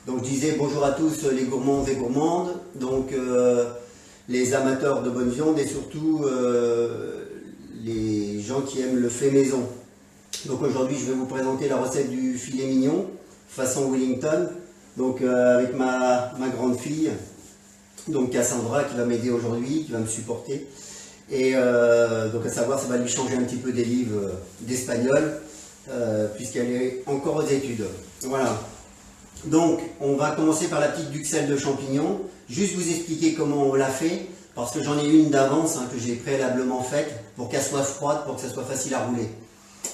Donc je disais bonjour à tous les gourmands et gourmandes, donc les amateurs de bonne viande et surtout les gens qui aiment le fait maison. Donc aujourd'hui je vais vous présenter la recette du filet mignon façon Wellington, donc avec ma grande fille, donc Cassandra, qui va m'aider aujourd'hui, qui va me supporter. Et donc à savoir, ça va lui changer un petit peu des livres d'espagnol, puisqu'elle est encore aux études. Voilà. Donc on va commencer par la petite duxelle de champignons. Juste vous expliquer comment on l'a fait, parce que j'en ai une d'avance que j'ai préalablement faite, pour qu'elle soit froide, pour que ça soit facile à rouler.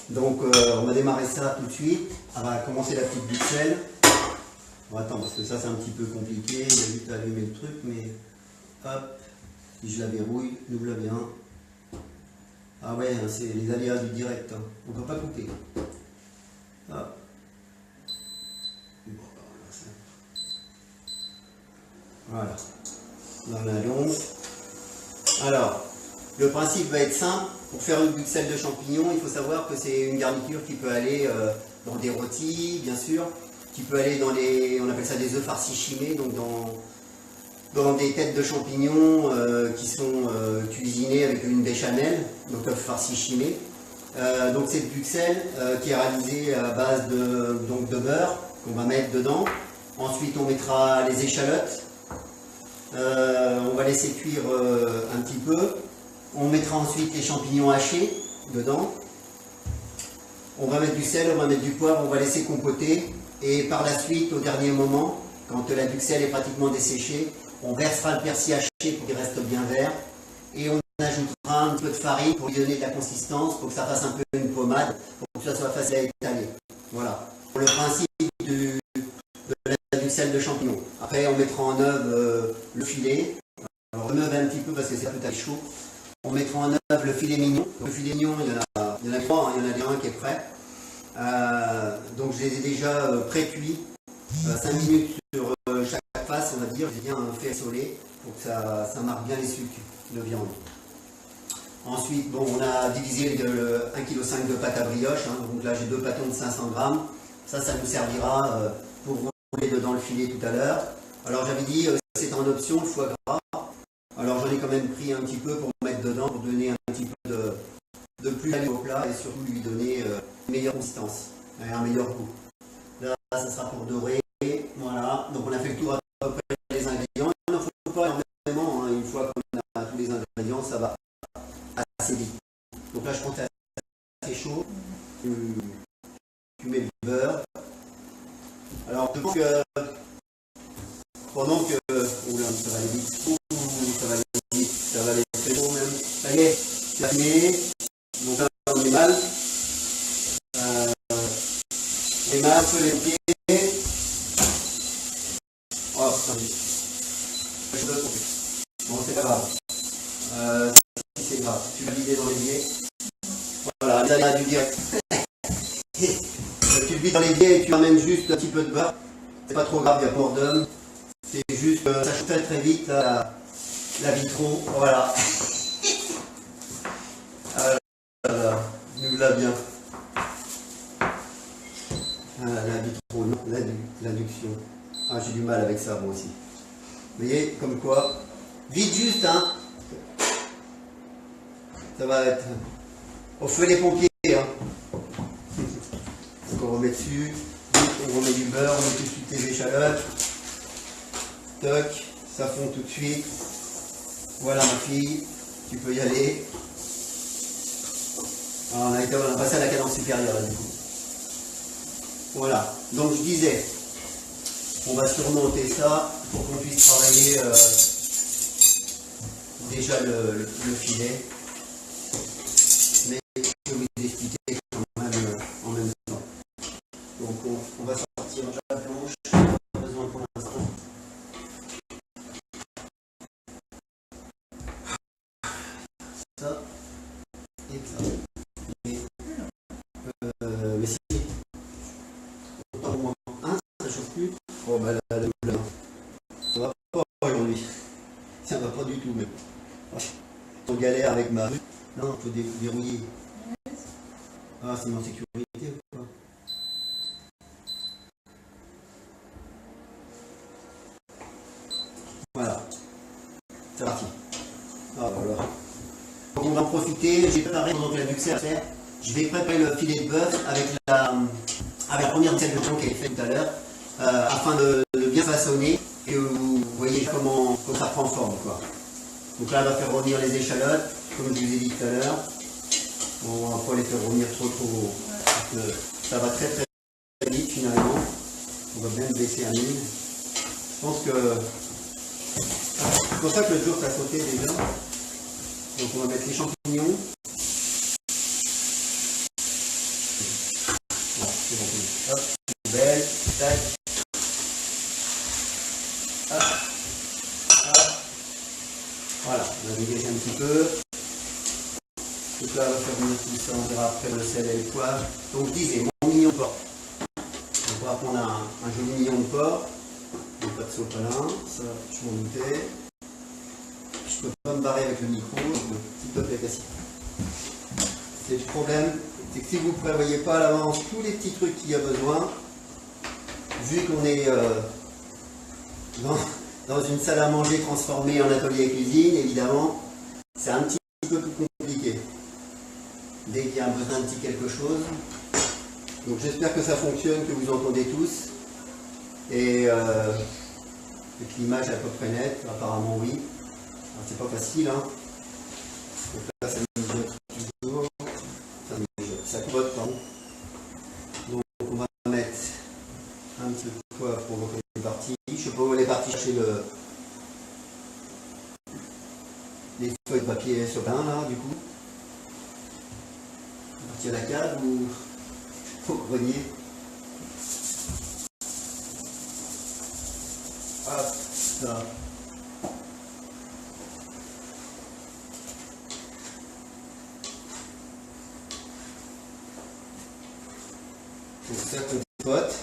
Donc on va démarrer ça tout de suite. On va commencer la petite duxelle. Bon, attends, parce que ça c'est un petit peu compliqué, il y a juste à allumer le truc, mais hop, si je la verrouille, ouvre-la bien. Ah ouais, c'est les aléas du direct, hein. On ne peut pas couper. Hop. Voilà, dans la longe. Alors, le principe va être simple. Pour faire une duxelle de champignons, il faut savoir que c'est une garniture qui peut aller dans des rôtis, bien sûr, qui peut aller dans les, on appelle ça des œufs farcis chimés, donc dans des têtes de champignons qui sont cuisinées avec une béchamel, donc œufs farcis chimés. Donc cette duxelle qui est réalisée à base de beurre qu'on va mettre dedans. Ensuite on mettra les échalotes. On va laisser cuire un petit peu. On mettra ensuite les champignons hachés dedans. On va mettre du sel, on va mettre du poivre, on va laisser compoter. Et par la suite, au dernier moment, quand la duxelle est pratiquement desséchée, on versera le persil haché pour qu'il reste bien vert. Et on ajoutera un peu de farine pour lui donner de la consistance, pour que ça fasse un peu une pommade, pour que ça soit facile à étaler. Voilà. Pour le principe de la duxelle de champignons. Après, on mettra en œuvre le filet. Alors, on œuvre un petit peu parce que c'est un peu chaud. On mettra en œuvre le filet mignon. Le filet mignon, il y en a trois, il y en a déjà un qui est prêt. Donc je les ai déjà pré-cuits, 5 minutes sur chaque face, on va dire. J'ai bien fait soler pour que ça marque bien les sucres de viande. Ensuite, bon, on a divisé 1,5 kg de pâte à brioche. Donc là, j'ai 2 pâtons de 500 grammes. Ça nous servira pour rouler dedans le filet tout à l'heure. Alors j'avais dit, c'est en option, le foie gras. Alors j'en ai quand même pris un petit peu pour mettre dedans, pour donner un petit peu de plus-value au plat et surtout lui donner une meilleure consistance et un meilleur goût. Là, ça sera pour dorer. Voilà, donc on a fait le tour à peu près des ingrédients. Il n'en faut pas énormément, hein. Une fois qu'on a tous les ingrédients, ça va assez vite. Donc là, je pense que c'est assez chaud. Tu mets du beurre. Alors, je pense que pendant que... Oula, ça va aller vite. Ça va aller vite. Ça va aller très chaud même. Ça y est, c'est terminé. Donc là, on est mal. On est mal, un peu les pieds. Oh, putain. Bon, c'est pas grave. Si c'est grave, tu vas vider dans l'évier. Voilà, les aléas du direct. Tu le vides dans l'évier et tu amènes juste un petit peu de beurre. C'est pas trop grave, il n'y a pas d'homme. C'est juste que ça chauffe très très vite la vitron. Voilà. Alors, nous l'a bien. La vitron, non, l'induction. Ah, j'ai du mal avec ça, moi aussi. Vous voyez, comme quoi. Vite juste, hein. Ça va être au feu les pompiers, hein. Donc on remet dessus. Vite, on remet du beurre, on met tout de suite les échalotes. Toc, ça fond tout de suite. Voilà ma fille, tu peux y aller. Alors, on a passé à la cadence supérieure là, du coup. Voilà, donc je disais, on va surmonter ça pour qu'on puisse travailler déjà le filet. Mais je vais vous expliquer quand même en même temps. Donc on va sortir la planche, pas besoin pour l'instant. Ça et ça. Mais si. Autant pour moi. Ça chauffe plus. Oh bah là, ça va pas aujourd'hui. Ça va pas du tout même. On galère avec ma... Non, il faut dérouiller. Ah, c'est mon sécurité ou quoi? Voilà, c'est parti. Ah, voilà. Donc on va en profiter, j'ai préparé pendant que la buxelle à faire, je vais préparer le filet de bœuf avec la première buxelle de viande qui est faite tout à l'heure, afin de bien façonner et vous voyez comment ça prend forme, quoi. Donc là, on va faire revenir les échalotes, comme je vous ai dit tout à l'heure. Bon, on va pas les faire revenir trop parce que ça va très vite finalement. On va bien le baisser à 1000. Je pense que c'est pour ça que le jour a sauté déjà. Donc on va mettre les champignons. Bon, c'est bon. Hop, poubelle, tac. Hop. Hop. Voilà, on va dégager un petit peu. Donc là, on va faire venir tout ça, on verra après le sel et le poivre. Donc je disais, mon mignon de porc. Donc on va prendre un joli mignon de porc. Donc pas de sopalin, ça je m'en doutais. Je peux pas me barrer avec le micro, s'il te plaît, Cassie. C'est le problème, c'est que si vous ne prévoyez pas à l'avance tous les petits trucs qu'il y a besoin, vu qu'on est dans une salle à manger transformée en atelier à cuisine, évidemment, c'est un petit peu plus compliqué. Dès qu'il y a un besoin de petit quelque chose. Donc j'espère que ça fonctionne, que vous entendez tous. Et que l'image est à peu près nette, apparemment oui. C'est pas facile, hein. Donc là, ça mijote toujours. Ça clope, pardon. Donc on va mettre un petit peu de poivre pour voir les parties. Je sais pas où elle est partie chercher les feuilles de papier sur pain, là, du coup. Partie à la cave ou au grenier. Hop, ça. Ça compote.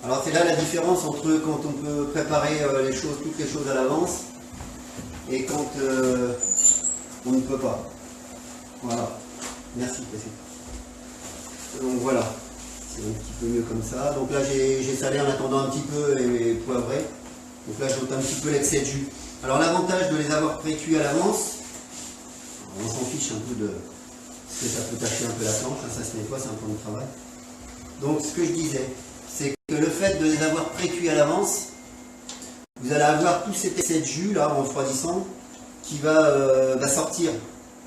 Alors c'est là la différence entre quand on peut préparer toutes les choses à l'avance et quand on ne peut pas. Voilà. Merci. Donc voilà, c'est un petit peu mieux comme ça. Donc là j'ai salé en attendant un petit peu et poivré. Donc là j'ôte un petit peu l'excès de jus. Alors l'avantage de les avoir pré-cuits à l'avance, on s'en fiche un peu de ce que ça peut tacher un peu la planche, ça se nettoie, c'est un peu de travail. Donc ce que je disais, c'est que le fait de les avoir pré-cuits à l'avance, vous allez avoir tout cet excès de jus là en refroidissant qui va sortir.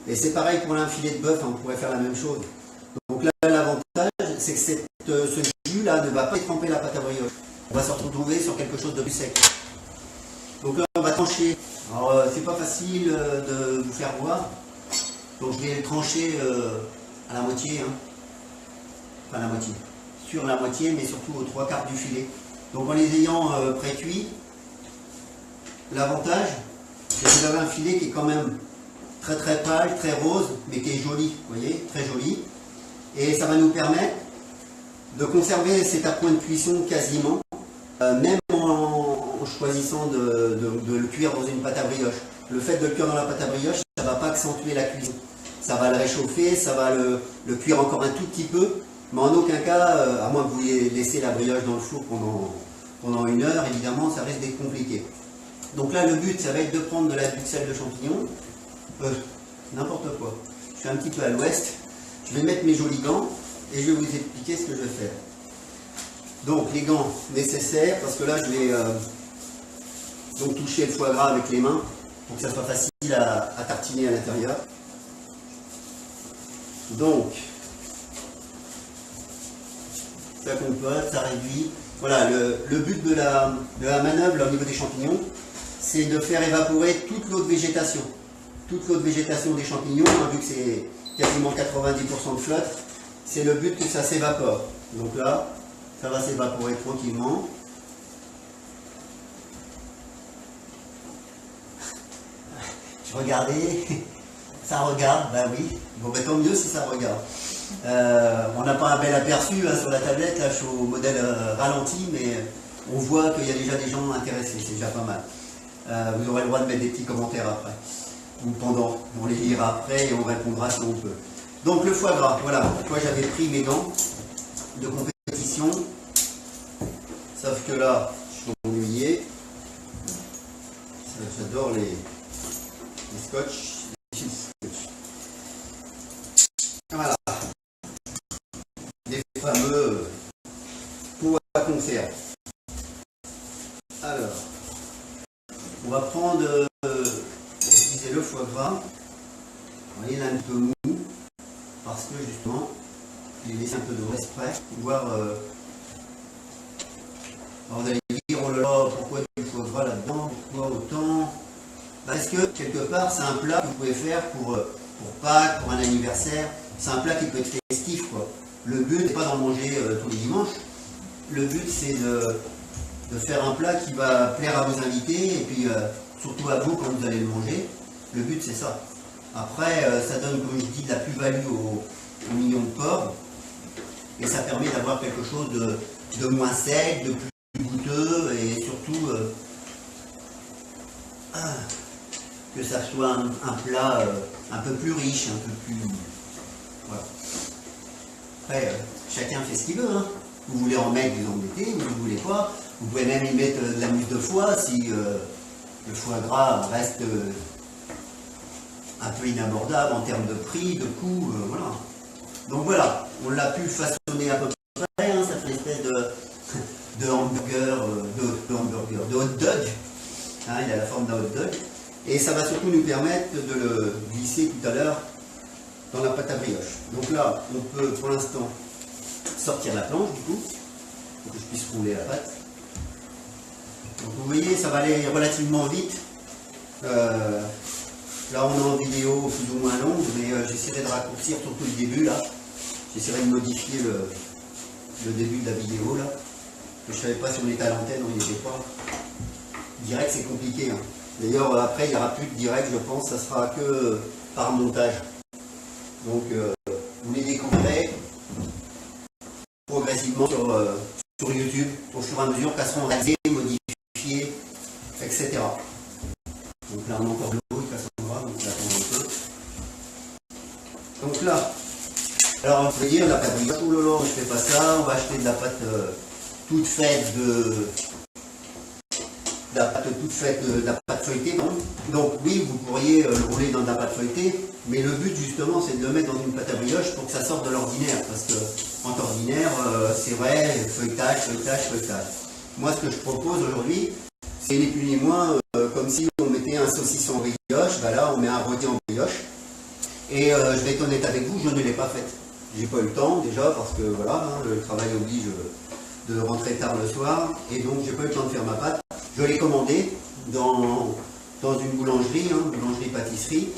Et c'est pareil pour un filet de bœuf, on pourrait faire la même chose. Donc là l'avantage, c'est que ce jus là ne va pas tremper la pâte à brioche. On va se retrouver sur quelque chose de plus sec. Donc là on va trancher. Alors c'est pas facile de vous faire voir. Donc je vais le trancher à la moitié, hein. Enfin la moitié. Sur la moitié, mais surtout aux 3/4 du filet. Donc en les ayant pré-cuits, l'avantage, c'est que vous avez un filet qui est quand même très pâle, très rose, mais qui est joli, vous voyez, très joli. Et ça va nous permettre de conserver cet appoint de cuisson quasiment, même en choisissant de le cuire dans une pâte à brioche. Le fait de le cuire dans la pâte à brioche, ça ne va pas accentuer la cuisson. Ça va le réchauffer, ça va le cuire encore un tout petit peu, mais en aucun cas, à moins que vous laissez la brioche dans le four pendant 1 heure, évidemment, ça risque d'être compliqué. Donc là, le but, ça va être de prendre de la buxelle de champignons, n'importe quoi. Je suis un petit peu à l'ouest, je vais mettre mes jolis gants et je vais vous expliquer ce que je vais faire. Donc les gants nécessaires, parce que là, je vais donc toucher le foie gras avec les mains, pour que ça soit facile à tartiner à l'intérieur. Donc, ça compote, ça réduit. Voilà, le but de la manœuvre là, au niveau des champignons, c'est de faire évaporer toute l'eau de végétation. Toute l'eau de végétation des champignons, hein, vu que c'est quasiment 90% de flotte, c'est le but que ça s'évapore. Donc là, ça va s'évaporer tranquillement. Je regardais, ça regarde, ben oui, bon ben tant mieux si ça regarde. On n'a pas un bel aperçu hein, sur la tablette, là je suis au modèle ralenti, mais on voit qu'il y a déjà des gens intéressés, c'est déjà pas mal. Vous aurez le droit de mettre des petits commentaires après, ou pendant, on les lira après et on répondra si on peut. Donc le foie gras, voilà, moi j'avais pris mes gants de compétition, sauf que là, je suis ennuyé. J'adore les scotch, les fils scotch. Voilà. Les fameux pots à conserve. Alors, on va prendre, je disais, le foie gras. Vous voyez, il est un peu mou, parce que justement, il laisse un peu d'eau exprès, voir. Alors vous allez dire, oh là là, pourquoi du foie gras là-dedans, pourquoi autant? Parce que quelque part, c'est un plat que vous pouvez faire pour Pâques, pour un anniversaire. C'est un plat qui peut être festif, quoi. Le but n'est pas d'en manger tous les dimanches. Le but, c'est de faire un plat qui va plaire à vos invités et puis surtout à vous quand vous allez le manger. Le but, c'est ça. Après, ça donne, comme je dis, de la plus-value au million de porc et ça permet d'avoir quelque chose de moins sec, de plus goûteux et surtout que ça soit un plat un peu plus riche, un peu plus... Voilà. Après, chacun fait ce qu'il veut. Hein. Vous voulez en mettre, vous en mettez, vous ne voulez pas. Vous pouvez même y mettre de la mousse de foie si le foie gras reste un peu inabordable en termes de prix, de coût, voilà. Donc voilà, on l'a pu façonner à peu près, hein, ça fait une espèce de hamburger, de hot dog, hein, il a la forme d'un hot dog, et ça va surtout nous permettre de le glisser tout à l'heure dans la pâte à brioche. Donc là, on peut pour l'instant sortir la planche du coup, pour que je puisse rouler la pâte. Donc vous voyez, ça va aller relativement vite. Là on est en vidéo plus ou moins longue, mais j'essaierai de raccourcir surtout le début là. J'essaierai de modifier le début de la vidéo là. Je ne savais pas si on était à l'antenne, on n'y était pas. Direct c'est compliqué. Hein. D'ailleurs après il n'y aura plus de direct, je pense, ça sera que par montage. Donc vous les découvrirez progressivement sur YouTube, au fur et à mesure qu'elles seront réalisées, modifiées, etc. Donc là on a encore de l'eau, il Cassandra, donc on attend un peu. Donc là, alors on peut dire la pâte brioche, oh là là, je fais pas ça, on va acheter de la pâte toute faite de la pâte feuilletée. Donc oui, vous pourriez le rouler dans de la pâte feuilletée, mais le but justement c'est de le mettre dans une pâte à brioche pour que ça sorte de l'ordinaire, parce que en ordinaire, c'est vrai, feuilletage. Moi ce que je propose aujourd'hui, c'est ni plus ni moins comme si on mettait un saucisson en brioche, ben là on met un rôti en brioche. Et je vais être honnête avec vous, je ne l'ai pas faite. J'ai pas eu le temps déjà parce que voilà, hein, le travail oblige de rentrer tard le soir, et donc j'ai pas eu le temps de faire ma pâte. Je l'ai commandée dans une boulangerie, hein, boulangerie-pâtisserie,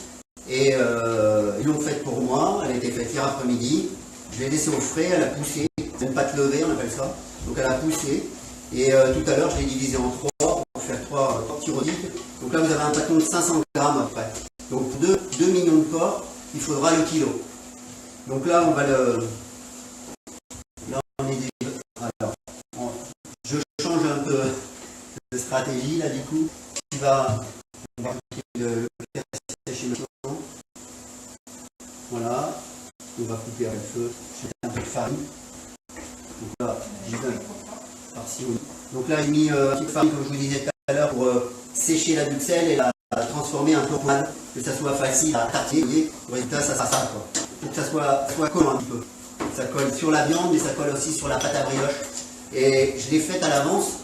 et ils l'ont faite pour moi, elle a été faite hier après-midi, je l'ai laissée au frais, elle a poussé, c'est une pâte levée on appelle ça, donc elle a poussé, et tout à l'heure je l'ai divisée en trois pour faire trois petits rôtis. Donc là vous avez un bâton de 500 grammes après. Donc pour 2 millions de porc, il faudra le kilo. Donc là on va le... Là on est déjà... Alors, je change un peu de stratégie là du coup. On va le faire sécher maintenant. Voilà. On va couper avec le feu. Je mets un peu de farine. Donc là, j'ai donné par-ci. Donc là j'ai mis un petit peu de farine comme je vous disais tout à l'heure pour sécher la duxelle et la transformer un peu en poêle, que ça soit facile à tartiner. Vous voyez, le résultat ça sera ça quoi. Pour que ça soit collant un petit peu. Ça colle sur la viande mais ça colle aussi sur la pâte à brioche. Et je l'ai faite à l'avance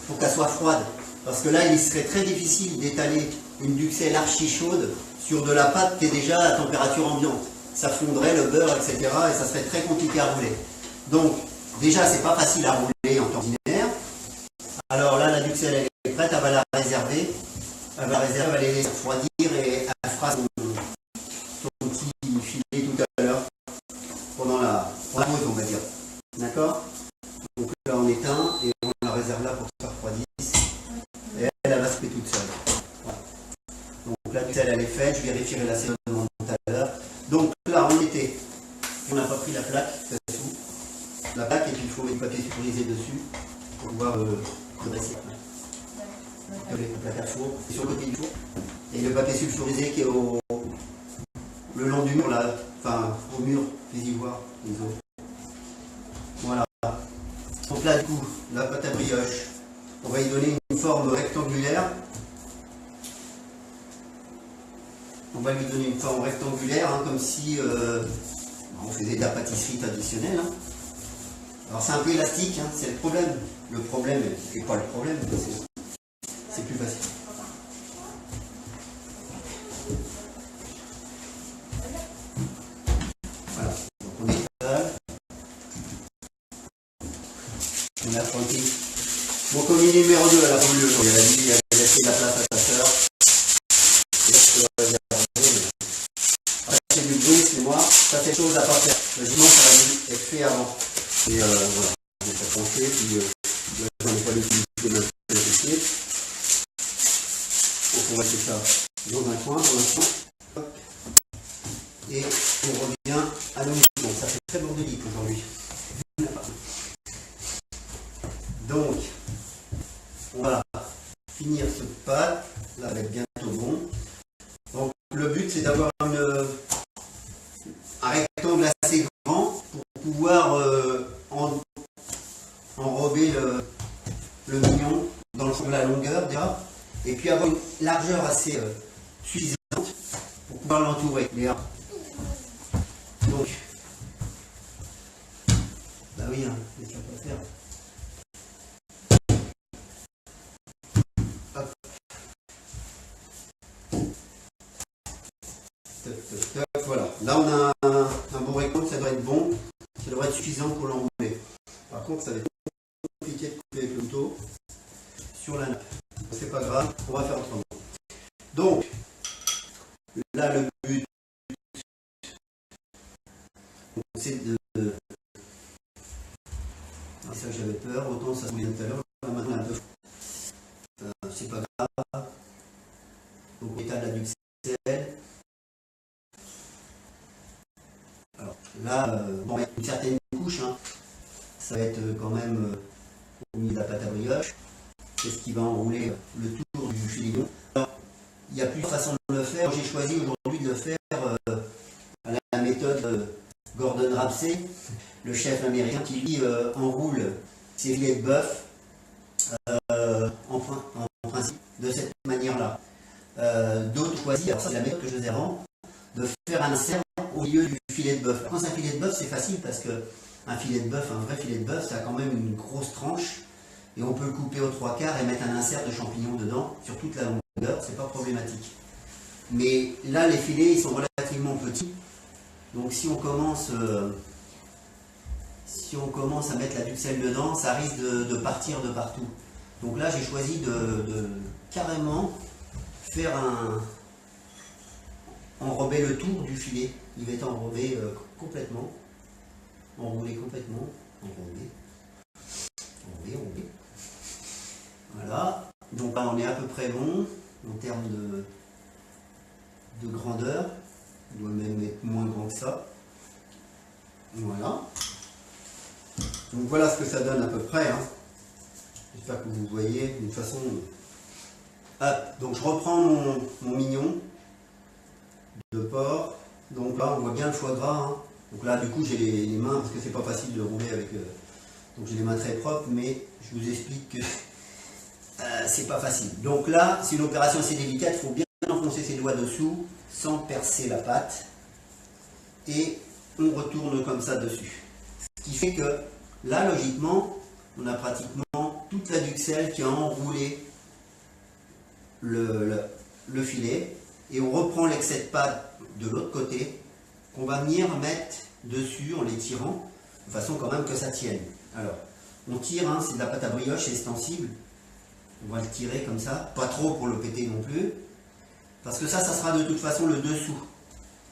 pour qu'elle soit froide. Parce que là, il serait très difficile d'étaler une duxelle archi chaude sur de la pâte qui est déjà à température ambiante. Ça fondrait le beurre, etc. et ça serait très compliqué à rouler. Donc, déjà, c'est pas facile à rouler en temps ordinaire. Alors là, la duxelle, elle est prête, elle va la réserver. Elle va la laisser refroidir et elle fera son petit filet tout à l'heure pendant la pause, on va dire. D'accord? Donc là, on éteint et on la réserve là pour que ça refroidisse. Et elle va se faire toute seule. Voilà. Donc la duxelle, elle est faite. Je vérifierai l'assaisonnement tout à l'heure. Donc là, on était. On n'a pas pris la plaque, dessous. La plaque, et puis il faut mettre du papier sulfurisé dessus pour pouvoir redresser. Le plaque à four, c'est sur le côté du four. Et le papier sulfurisé qui est le long du mur, là, enfin au mur, les ivoires, disons. Voilà. Donc là, du coup, la pâte à brioche, on va y donner une forme rectangulaire. on va lui donner une forme rectangulaire, hein, comme si on faisait de la pâtisserie traditionnelle. Hein. Alors c'est un peu élastique, hein, c'est le problème. Le problème, c'est pas le problème, c'est plus facile. Voilà, donc on étale. On a tranquille. Mon commis numéro 2, elle a voulu, elle a dit, elle a laissé la place à sa sœur. C'est du bruit, c'est moi, ça c'est chose à pas faire. Logiquement, ça va être fait avant. Et voilà, j'ai pas pensé, puis j'en ai pas l'utilité maintenant. Donc on va mettre ça dans un coin pour l'instant. Et on revient à nos mouvements. Ça fait très bordélique aujourd'hui. Donc, on va finir ce pad. Là, va être bientôt bon. Donc, le but, c'est d'avoir un rectangle assez grand pour pouvoir enrober le mignon dans le fond de la longueur déjà, et puis avoir une largeur assez suffisante pour pouvoir l'entourer. Donc, bah oui, hein, c'est ça qu'on va faire. Hop. Voilà, là on a un bon rectangle, ça doit être bon, ça devrait être suffisant pour l'enrouler. Par contre, ça va être compliqué de couper avec le couteau sur la nappe. C'est pas grave, on va faire autrement. Donc, là le but, c'est de... Ah, ça j'avais peur, autant ça se met tout à l'heure, maintenant un peu. C'est pas grave. Donc on étale la duxelle. Alors là, bon, une certaine couche, hein. Ça va être quand même au milieu de la pâte à brioche. C'est ce qui va enrouler le tour du filet. Alors, il y a plusieurs façons de le faire. J'ai choisi aujourd'hui de le faire à la méthode Gordon Ramsay, le chef américain qui lui enroule ses filets de bœuf en principe de cette manière-là. D'autres choisissent, alors ça c'est la méthode que je faisais avant, de faire un insert au milieu du filet de bœuf. Quand c'est un filet de bœuf, c'est facile parce que un filet de bœuf, un vrai filet de bœuf, ça a quand même une grosse tranche et on peut le couper aux 3/4 et mettre un insert de champignons dedans sur toute la longueur, c'est pas problématique. Mais là, les filets, ils sont relativement petits, donc si on commence à mettre la duxelle dedans, ça risque de partir de partout. Donc là, j'ai choisi de carrément faire enrober le tour du filet. Il va être enrobé complètement. Enroulé complètement. Enrobé. Voilà. Donc là, on est à peu près bon en termes de grandeur. Il doit même être moins grand que ça. Voilà. Donc voilà ce que ça donne à peu près. Hein. J'espère que vous voyez d'une façon. Hop. Donc je reprends mon mignon de porc. Donc là on voit bien le foie gras. Hein. Donc là du coup j'ai les mains, parce que c'est pas facile de rouler avec. Donc j'ai les mains très propres, mais je vous explique que c'est pas facile. Donc là c'est une opération assez délicate, il faut bien enfoncer ses doigts dessous sans percer la pâte. Et on retourne comme ça dessus. Ce qui fait que là logiquement on a pratiquement toute la duxelle qui a enroulé le filet, et on reprend l'excès de pâte de l'autre côté qu'on va venir mettre dessus en les tirant de façon quand même que ça tienne. Alors on tire, hein, c'est de la pâte à brioche, c'est extensible, on va le tirer comme ça, pas trop pour le péter non plus, parce que ça sera de toute façon le dessous,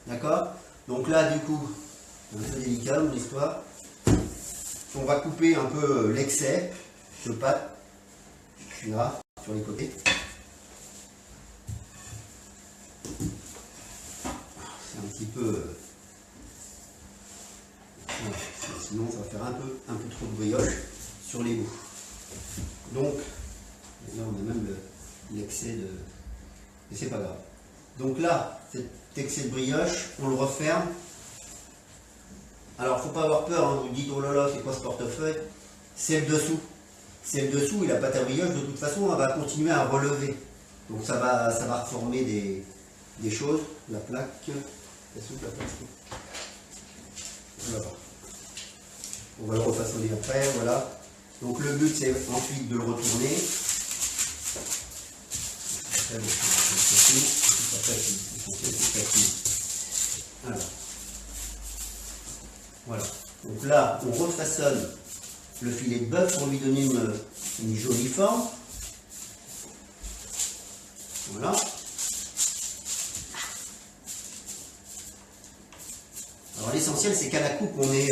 d'accord? Donc là du coup c'est un peu délicat mon histoire, on va couper un peu l'excès de pâte là sur les côtés. C'est un petit peu... voilà. Sinon ça va faire un peu trop de brioche sur les bouts. Donc, là on a même l'excès de... mais c'est pas grave. Donc là, cet excès de brioche, on le referme. Alors, faut pas avoir peur, hein, vous dites, oh là là, c'est quoi ce portefeuille? C'est le dessous. C'est le dessous, et la pâte à brioche, de toute façon, elle va continuer à relever. Donc ça va reformer des choses. La plaque, elle s'ouvre la plaque. Voilà. On va le refaçonner après, voilà. Donc le but c'est ensuite de le retourner. Alors. Voilà. Donc là, on refaçonne le filet de bœuf pour lui donner une jolie forme. Voilà. Alors l'essentiel c'est qu'à la coupe on ait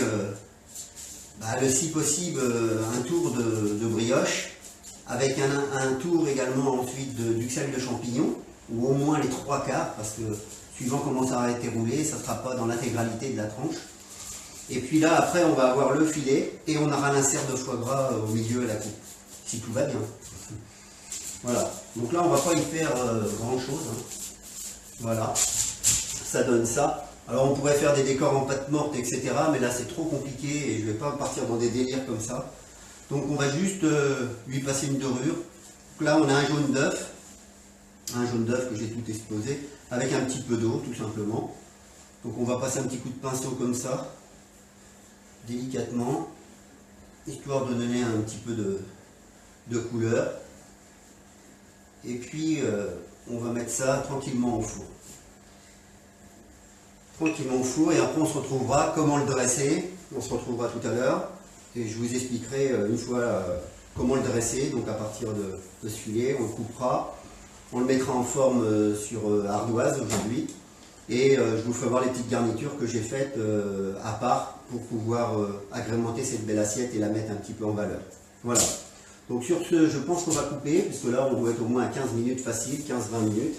le si possible un tour de brioche avec un tour également ensuite d'uxelles de champignons ou au moins les 3/4 parce que suivant comment ça a été roulé ça ne sera pas dans l'intégralité de la tranche. Et puis là après on va avoir le filet et on aura l'insert de foie gras au milieu à la coupe si tout va bien. Voilà, donc là on va pas y faire grand chose, hein. Voilà, ça donne ça. Alors on pourrait faire des décors en pâte morte, etc. Mais là c'est trop compliqué et je ne vais pas partir dans des délires comme ça. Donc on va juste lui passer une dorure. Donc là on a un jaune d'œuf que j'ai tout explosé, avec un petit peu d'eau tout simplement. Donc on va passer un petit coup de pinceau comme ça, délicatement, histoire de donner un petit peu de couleur. Et puis on va mettre ça tranquillement au four. Tranquillement au four et après on se retrouvera comment le dresser. On se retrouvera tout à l'heure et je vous expliquerai une fois comment le dresser. Donc à partir de ce filet, on le coupera, on le mettra en forme sur ardoise aujourd'hui et je vous ferai voir les petites garnitures que j'ai faites à part pour pouvoir agrémenter cette belle assiette et la mettre un petit peu en valeur. Voilà. Donc sur ce, je pense qu'on va couper, puisque là on doit être au moins à 15 minutes facile, 15-20 minutes,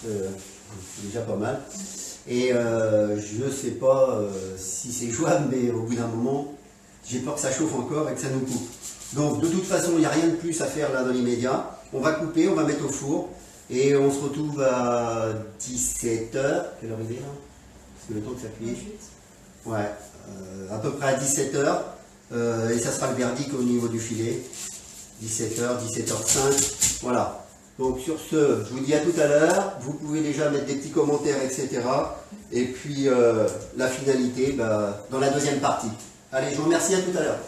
c'est déjà pas mal. Et je ne sais pas si c'est jouable, mais au bout d'un moment, j'ai peur que ça chauffe encore et que ça nous coupe. Donc de toute façon, il n'y a rien de plus à faire là dans l'immédiat. On va couper, on va mettre au four, et on se retrouve à 17h. Quelle heure il est là? Parce que le temps que ça cuise. Ouais, à peu près à 17h, et ça sera le verdict au niveau du filet. 17h, 17h05, voilà. Donc sur ce, je vous dis à tout à l'heure. Vous pouvez déjà mettre des petits commentaires, etc. Et puis la finalité dans la deuxième partie. Allez, je vous remercie, à tout à l'heure.